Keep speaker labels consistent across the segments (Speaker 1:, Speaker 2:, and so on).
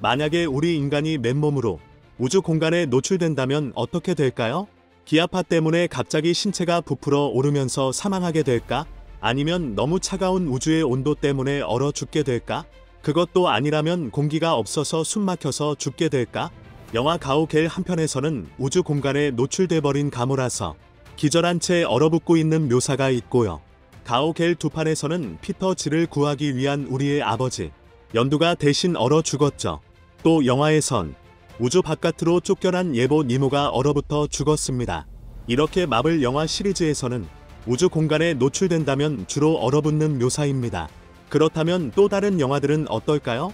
Speaker 1: 만약에 우리 인간이 맨몸으로 우주 공간에 노출된다면 어떻게 될까요? 기압파 때문에 갑자기 신체가 부풀어 오르면서 사망하게 될까? 아니면 너무 차가운 우주의 온도 때문에 얼어 죽게 될까? 그것도 아니라면 공기가 없어서 숨 막혀서 죽게 될까? 영화 가오갤 한편에서는 우주 공간에 노출돼 버린 가모라서 기절한 채 얼어붙고 있는 묘사가 있고요. 가오갤 2판에서는 피터 질을 구하기 위한 우리의 아버지 연두가 대신 얼어 죽었죠. 또 영화에선 우주 바깥으로 쫓겨난 예보 니모가 얼어붙어 죽었습니다. 이렇게 마블 영화 시리즈에서는 우주 공간에 노출된다면 주로 얼어붙는 묘사입니다. 그렇다면 또 다른 영화들은 어떨까요?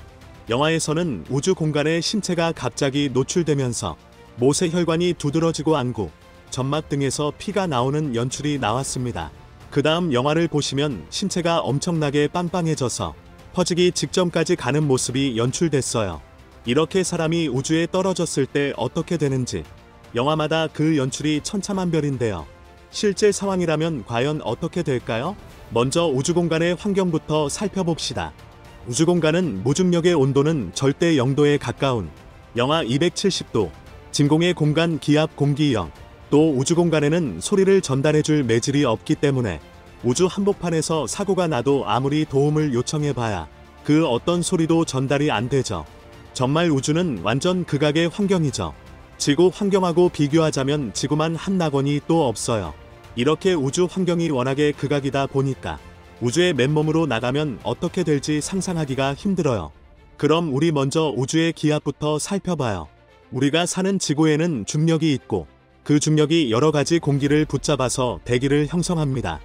Speaker 1: 영화에서는 우주 공간에 신체가 갑자기 노출되면서 모세혈관이 두드러지고 안구, 점막 등에서 피가 나오는 연출이 나왔습니다. 그 다음 영화를 보시면 신체가 엄청나게 빵빵해져서 퍼지기 직전까지 가는 모습이 연출됐어요. 이렇게 사람이 우주에 떨어졌을 때 어떻게 되는지 영화마다 그 연출이 천차만별인데요. 실제 상황이라면 과연 어떻게 될까요? 먼저 우주공간의 환경부터 살펴봅시다. 우주공간은 무중력의 온도는 절대 0도에 가까운 영하 270도, 진공의 공간 기압 공기 0, 또 우주공간에는 소리를 전달해줄 매질이 없기 때문에 우주 한복판에서 사고가 나도 아무리 도움을 요청해봐야 그 어떤 소리도 전달이 안 되죠. 정말 우주는 완전 극악의 환경이죠. 지구 환경하고 비교하자면 지구만 한 낙원이 또 없어요. 이렇게 우주 환경이 워낙에 극악이다 보니까 우주에 맨몸으로 나가면 어떻게 될지 상상하기가 힘들어요. 그럼 우리 먼저 우주의 기압부터 살펴봐요. 우리가 사는 지구에는 중력이 있고 그 중력이 여러 가지 공기를 붙잡아서 대기를 형성합니다.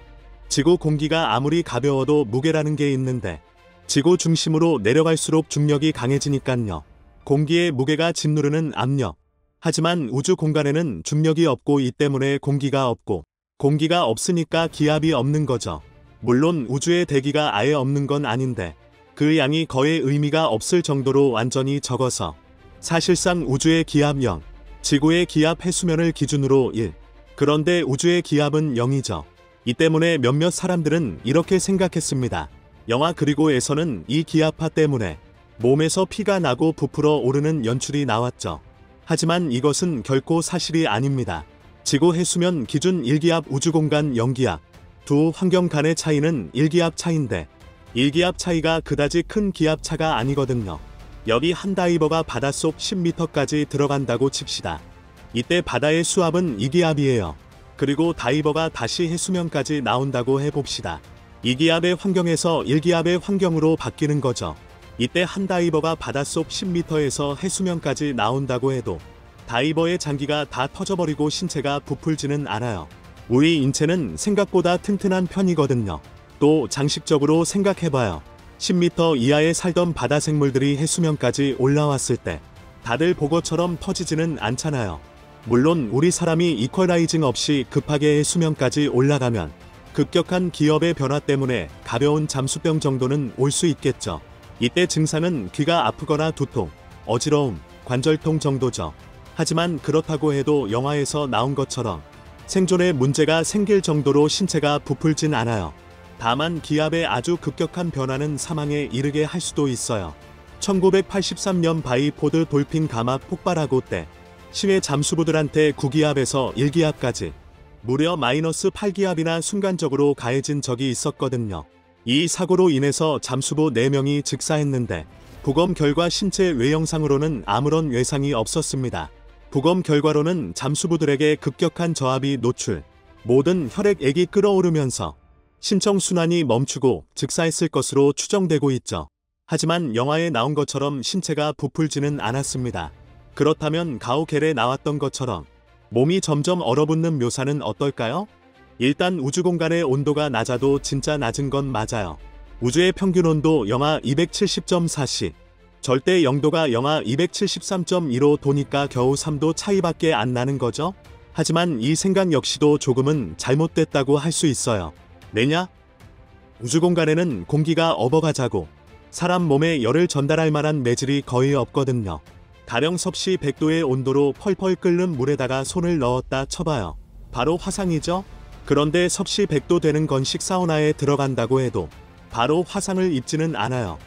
Speaker 1: 지구 공기가 아무리 가벼워도 무게라는 게 있는데 지구 중심으로 내려갈수록 중력이 강해지니깐요. 공기의 무게가 짓누르는 압력. 하지만 우주 공간에는 중력이 없고 이 때문에 공기가 없고 공기가 없으니까 기압이 없는 거죠. 물론 우주의 대기가 아예 없는 건 아닌데 그 양이 거의 의미가 없을 정도로 완전히 적어서 사실상 우주의 기압 0, 지구의 기압 해수면을 기준으로 1. 그런데 우주의 기압은 0이죠. 이 때문에 몇몇 사람들은 이렇게 생각했습니다. 영화 그리고에서는 이 기압파 때문에 몸에서 피가 나고 부풀어 오르는 연출이 나왔죠. 하지만 이것은 결코 사실이 아닙니다. 지구 해수면 기준 1기압 우주공간 0기압, 두 환경 간의 차이는 1기압 차인데 1기압 차이가 그다지 큰 기압 차가 아니거든요. 여기 한 다이버가 바닷속 10m까지 들어간다고 칩시다. 이때 바다의 수압은 2기압이에요. 그리고 다이버가 다시 해수면까지 나온다고 해봅시다. 2기압의 환경에서 1기압의 환경으로 바뀌는 거죠. 이때 한 다이버가 바닷속 10m에서 해수면까지 나온다고 해도 다이버의 장기가 다 터져버리고 신체가 부풀지는 않아요. 우리 인체는 생각보다 튼튼한 편이거든요. 또 장식적으로 생각해봐요. 10m 이하에 살던 바다 생물들이 해수면까지 올라왔을 때 다들 보고처럼 터지지는 않잖아요. 물론 우리 사람이 이퀄라이징 없이 급하게 해수면까지 올라가면 급격한 기압의 변화 때문에 가벼운 잠수병 정도는 올 수 있겠죠. 이때 증상은 귀가 아프거나 두통, 어지러움, 관절통 정도죠. 하지만 그렇다고 해도 영화에서 나온 것처럼 생존에 문제가 생길 정도로 신체가 부풀진 않아요. 다만 기압의 아주 급격한 변화는 사망에 이르게 할 수도 있어요. 1983년 바이포드 돌핀 감압 폭발하고 때 심해 잠수부들한테 9기압에서 1기압까지 무려 마이너스 8기압이나 순간적으로 가해진 적이 있었거든요. 이 사고로 인해서 잠수부 4명이 즉사했는데 부검 결과 신체 외형상으로는 아무런 외상이 없었습니다. 부검 결과로는 잠수부들에게 급격한 저압이 노출, 모든 혈액액이 끓어오르면서 신청순환이 멈추고 즉사했을 것으로 추정되고 있죠. 하지만 영화에 나온 것처럼 신체가 부풀지는 않았습니다. 그렇다면 가오갤에 나왔던 것처럼 몸이 점점 얼어붙는 묘사는 어떨까요? 일단 우주공간의 온도가 낮아도 진짜 낮은 건 맞아요. 우주의 평균 온도 영하 270.4C, 절대 영도가 영하 273.15 도니까 겨우 3도 차이밖에 안 나는 거죠? 하지만 이 생각 역시도 조금은 잘못됐다고 할 수 있어요. 왜냐? 우주공간에는 공기가 업어가자고 사람 몸에 열을 전달할 만한 매질이 거의 없거든요. 가령 섭씨 100도의 온도로 펄펄 끓는 물에다가 손을 넣었다 쳐봐요. 바로 화상이죠? 그런데 섭씨 100도 되는 건식 사우나에 들어간다고 해도 바로 화상을 입지는 않아요.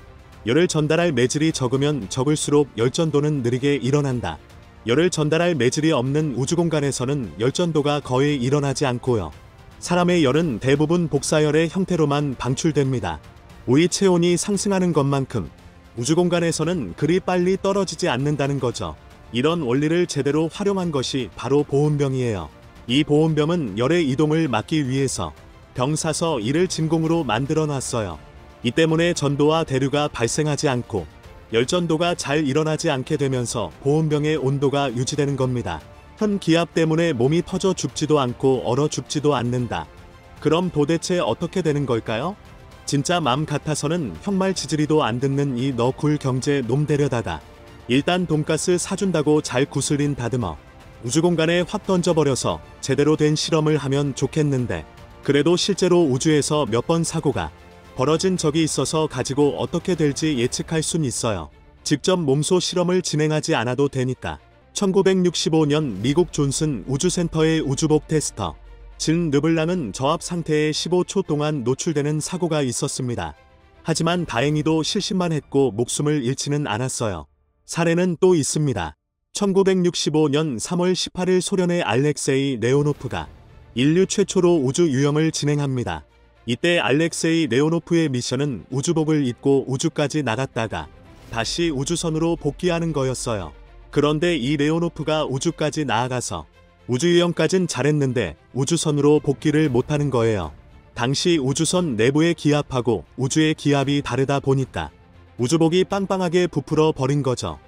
Speaker 1: 열을 전달할 매질이 적으면 적을수록 열전도는 느리게 일어난다. 열을 전달할 매질이 없는 우주공간에서는 열전도가 거의 일어나지 않고요. 사람의 열은 대부분 복사열의 형태로만 방출됩니다. 우리 체온이 상승하는 것만큼 우주공간에서는 그리 빨리 떨어지지 않는다는 거죠. 이런 원리를 제대로 활용한 것이 바로 보온병이에요. 이 보온병은 열의 이동을 막기 위해서 병 사서 이를 진공으로 만들어 놨어요. 이 때문에 전도와 대류가 발생하지 않고 열전도가 잘 일어나지 않게 되면서 보온병의 온도가 유지되는 겁니다. 현 기압 때문에 몸이 터져 죽지도 않고 얼어 죽지도 않는다. 그럼 도대체 어떻게 되는 걸까요? 진짜 맘 같아서는 형말 지지리도 안 듣는 이 너굴 경제 놈 데려다가 일단 돈가스 사준다고 잘 구슬린 다듬어 우주공간에 확 던져버려서 제대로 된 실험을 하면 좋겠는데, 그래도 실제로 우주에서 몇 번 사고가 벌어진 적이 있어서 가지고 어떻게 될지 예측할 순 있어요. 직접 몸소 실험을 진행하지 않아도 되니까. 1965년 미국 존슨 우주센터의 우주복 테스터 진 르블랑은 저압 상태에 15초 동안 노출되는 사고가 있었습니다. 하지만 다행히도 실신만 했고 목숨을 잃지는 않았어요. 사례는 또 있습니다. 1965년 3월 18일 소련의 알렉세이 레오노프가 인류 최초로 우주 유영을 진행합니다. 이때 알렉세이 레오노프의 미션은 우주복을 입고 우주까지 나갔다가 다시 우주선으로 복귀하는 거였어요. 그런데 이 레오노프가 우주까지 나아가서 우주유영까진 잘했는데 우주선으로 복귀를 못하는 거예요. 당시 우주선 내부의 기압하고 우주의 기압이 다르다 보니까 우주복이 빵빵하게 부풀어 버린 거죠.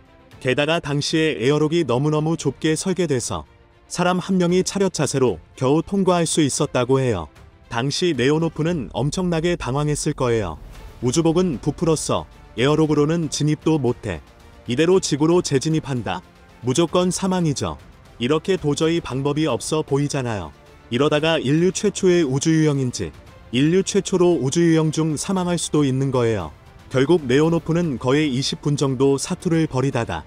Speaker 1: 게다가 당시에 에어록이 너무너무 좁게 설계돼서 사람 한 명이 차렷 자세로 겨우 통과할 수 있었다고 해요. 당시 레오노프는 엄청나게 당황했을 거예요. 우주복은 부풀었어. 에어록으로는 진입도 못해. 이대로 지구로 재진입한다? 무조건 사망이죠. 이렇게 도저히 방법이 없어 보이잖아요. 이러다가 인류 최초의 우주유영인지 인류 최초로 우주유영 중 사망할 수도 있는 거예요. 결국 레오노프는 거의 20분 정도 사투를 벌이다가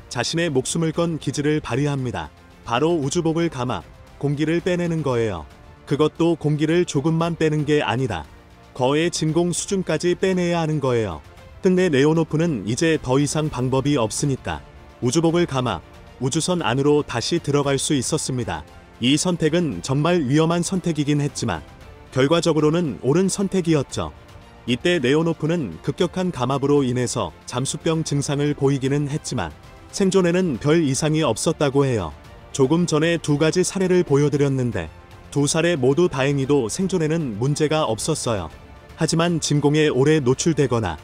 Speaker 1: 자신의 목숨을 건 기지를 발휘합니다. 바로 우주복을 감아 공기를 빼내는 거예요. 그것도 공기를 조금만 빼는 게 아니라 거의 진공 수준까지 빼내야 하는 거예요. 근데 레오노프는 이제 더 이상 방법이 없으니까 우주복을 감아 우주선 안으로 다시 들어갈 수 있었습니다. 이 선택은 정말 위험한 선택이긴 했지만 결과적으로는 옳은 선택이었죠. 이때 레오노프는 급격한 감압으로 인해서 잠수병 증상을 보이기는 했지만 생존에는 별 이상이 없었다고 해요. 조금 전에 두 가지 사례를 보여드렸는데 두 사례 모두 다행히도 생존에는 문제가 없었어요. 하지만 진공에 오래 노출되거나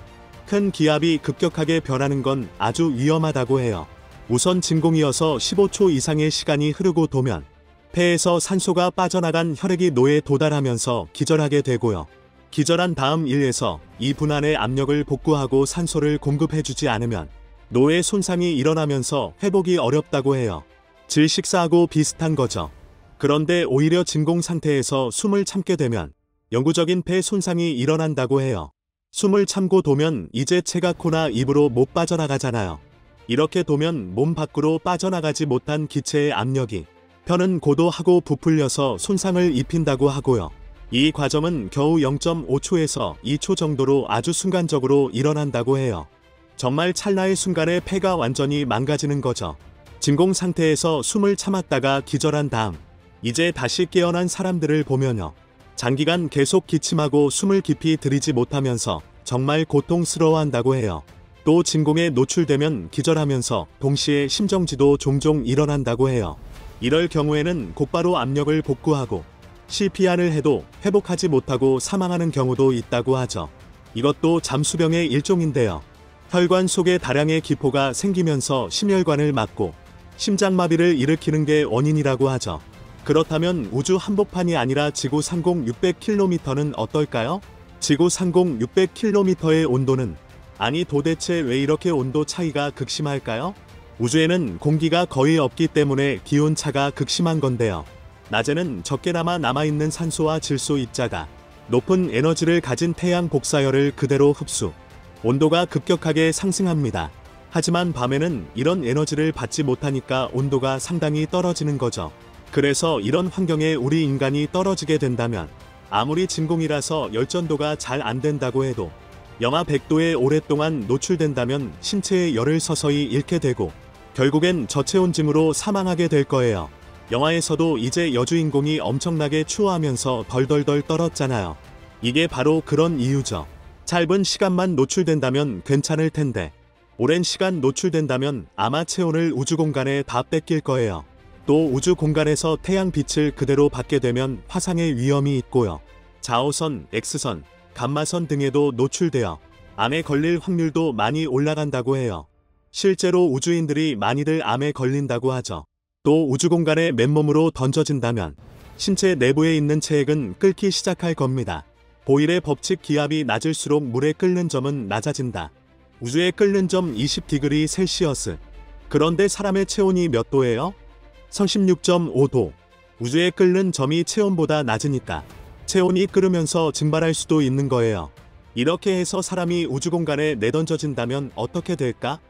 Speaker 1: 큰 기압이 급격하게 변하는 건 아주 위험하다고 해요. 우선 진공이어서 15초 이상의 시간이 흐르고 도면 폐에서 산소가 빠져나간 혈액이 뇌에 도달하면서 기절하게 되고요. 기절한 다음 1에서 2분 안에 압력을 복구하고 산소를 공급해주지 않으면 뇌에 손상이 일어나면서 회복이 어렵다고 해요. 질식사하고 비슷한 거죠. 그런데 오히려 진공 상태에서 숨을 참게 되면 영구적인 폐 손상이 일어난다고 해요. 숨을 참고 도면 이제 체가 코나 입으로 못 빠져나가잖아요. 이렇게 도면 몸 밖으로 빠져나가지 못한 기체의 압력이 뼈는 고도하고 부풀려서 손상을 입힌다고 하고요. 이 과정은 겨우 0.5초에서 2초 정도로 아주 순간적으로 일어난다고 해요. 정말 찰나의 순간에 폐가 완전히 망가지는 거죠. 진공 상태에서 숨을 참았다가 기절한 다음 이제 다시 깨어난 사람들을 보면요. 장기간 계속 기침하고 숨을 깊이 들이지 못하면서 정말 고통스러워한다고 해요. 또 진공에 노출되면 기절하면서 동시에 심정지도 종종 일어난다고 해요. 이럴 경우에는 곧바로 압력을 복구하고 CPR을 해도 회복하지 못하고 사망하는 경우도 있다고 하죠. 이것도 잠수병의 일종인데요. 혈관 속에 다량의 기포가 생기면서 심혈관을 막고 심장마비를 일으키는 게 원인이라고 하죠. 그렇다면 우주 한복판이 아니라 지구 상공 600km는 어떨까요? 지구 상공 600km의 온도는, 아니 도대체 왜 이렇게 온도 차이가 극심할까요? 우주에는 공기가 거의 없기 때문에 기온차가 극심한 건데요. 낮에는 적게나마 남아있는 산소와 질소 입자가 높은 에너지를 가진 태양 복사열을 그대로 흡수, 온도가 급격하게 상승합니다. 하지만 밤에는 이런 에너지를 받지 못하니까 온도가 상당히 떨어지는 거죠. 그래서 이런 환경에 우리 인간이 떨어지게 된다면 아무리 진공이라서 열전도가 잘 안 된다고 해도 영하 100도에 오랫동안 노출된다면 신체의 열을 서서히 잃게 되고 결국엔 저체온증으로 사망하게 될 거예요. 영화에서도 이제 여주인공이 엄청나게 추워하면서 덜덜덜 떨었잖아요. 이게 바로 그런 이유죠. 짧은 시간만 노출된다면 괜찮을 텐데 오랜 시간 노출된다면 아마 체온을 우주 공간에 다 뺏길 거예요. 또 우주 공간에서 태양 빛을 그대로 받게 되면 화상의 위험이 있고요. 자외선, X선, 감마선 등에도 노출되어 암에 걸릴 확률도 많이 올라간다고 해요. 실제로 우주인들이 많이들 암에 걸린다고 하죠. 또 우주 공간에 맨몸으로 던져진다면 신체 내부에 있는 체액은 끓기 시작할 겁니다. 보일의 법칙 기압이 낮을수록 물에 끓는 점은 낮아진다. 우주에 끓는 점 20디그리 셀시어스. 그런데 사람의 체온이 몇 도예요? 36.5도. 우주에 끓는 점이 체온보다 낮으니까 체온이 끓으면서 증발할 수도 있는 거예요. 이렇게 해서 사람이 우주 공간에 내던져진다면 어떻게 될까?